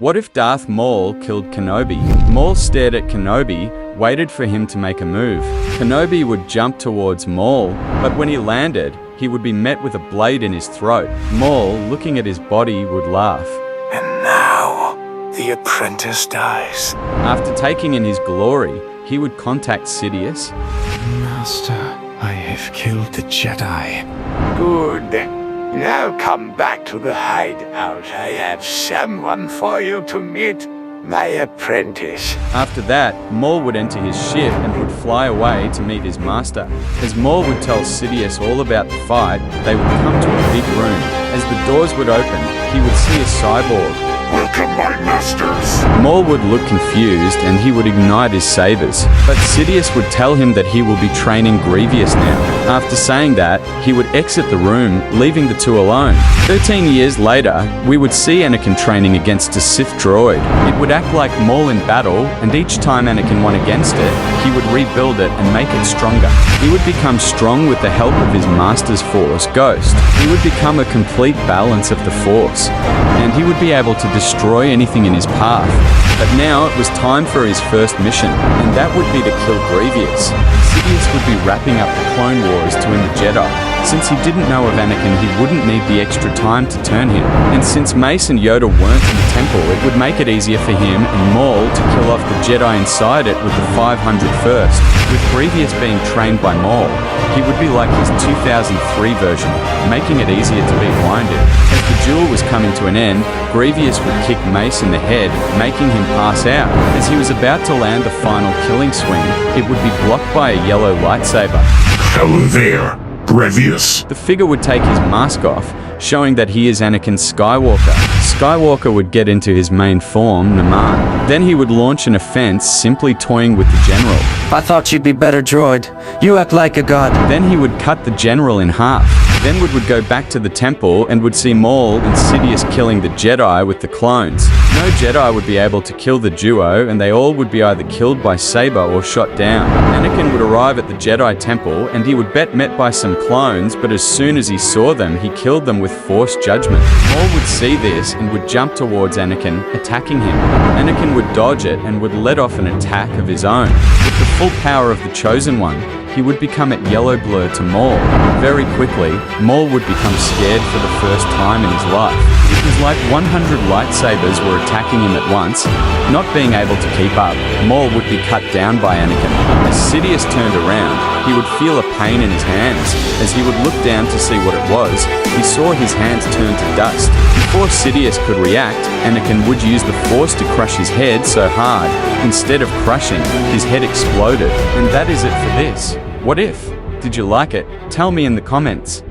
What if Darth Maul killed Kenobi? Maul stared at Kenobi, waited for him to make a move. Kenobi would jump towards Maul, but when he landed, he would be met with a blade in his throat. Maul, looking at his body, would laugh. And now, the apprentice dies. After taking in his glory, he would contact Sidious. Master, I have killed the Jedi. Good. Now come back to the hideout. I have someone for you to meet. My apprentice. After that, Maul would enter his ship and would fly away to meet his master. As Maul would tell Sidious all about the fight, they would come to a big room. As the doors would open, he would see a cyborg. Welcome, my masters. Maul would look confused and he would ignite his sabers. But Sidious would tell him that he will be training Grievous now. After saying that, he would exit the room, leaving the two alone. 13 years later, we would see Anakin training against a Sith droid. It would act like Maul in battle, and each time Anakin won against it, he would rebuild it and make it stronger. He would become strong with the help of his master's force, Ghost. He would become a complete balance of the force, and he would be able to destroy anything in his path. But now it was time for his first mission, and that would be to kill Grievous. Sidious would be wrapping up the Clone Wars to end the Jedi. Since he didn't know of Anakin, he wouldn't need the extra time to turn him. And since Mace and Yoda weren't in the temple, it would make it easier for him and Maul to kill off the Jedi inside it with the 500 first. With Grievous being trained by Maul, he would be like his 2003 version, making it easier to be blinded. As the duel was coming to an end, Grievous would kick Mace in the head, making him pass out. As he was about to land the final killing swing, it would be blocked by a yellow lightsaber. Hello there, Grievous. The figure would take his mask off, showing that he is Anakin Skywalker. Skywalker would get into his main form, Naman. Then he would launch an offense, simply toying with the general. I thought you'd be better, droid. You act like a god. Then he would cut the general in half. Then would go back to the temple and would see Maul and Sidious killing the Jedi with the clones. No Jedi would be able to kill the duo, and they all would be either killed by saber or shot down. Anakin would arrive at the Jedi temple and he would be met by some clones, but as soon as he saw them, he killed them with Force judgment. Maul would see this and would jump towards Anakin, attacking him. Anakin would dodge it and would let off an attack of his own. With the full power of the Chosen One, he would become at yellow blur to Maul. Very quickly, Maul would become scared for the first time in his life. It was like 100 lightsabers were attacking him at once. Not being able to keep up, Maul would be cut down by Anakin. As Sidious turned around, he would feel a pain in his hands. As he would look down to see what it was, he saw his hands turn to dust. Before Sidious could react, Anakin would use the Force to crush his head so hard. Instead of crushing, his head exploded. And that is it for this. What if? Did you like it? Tell me in the comments.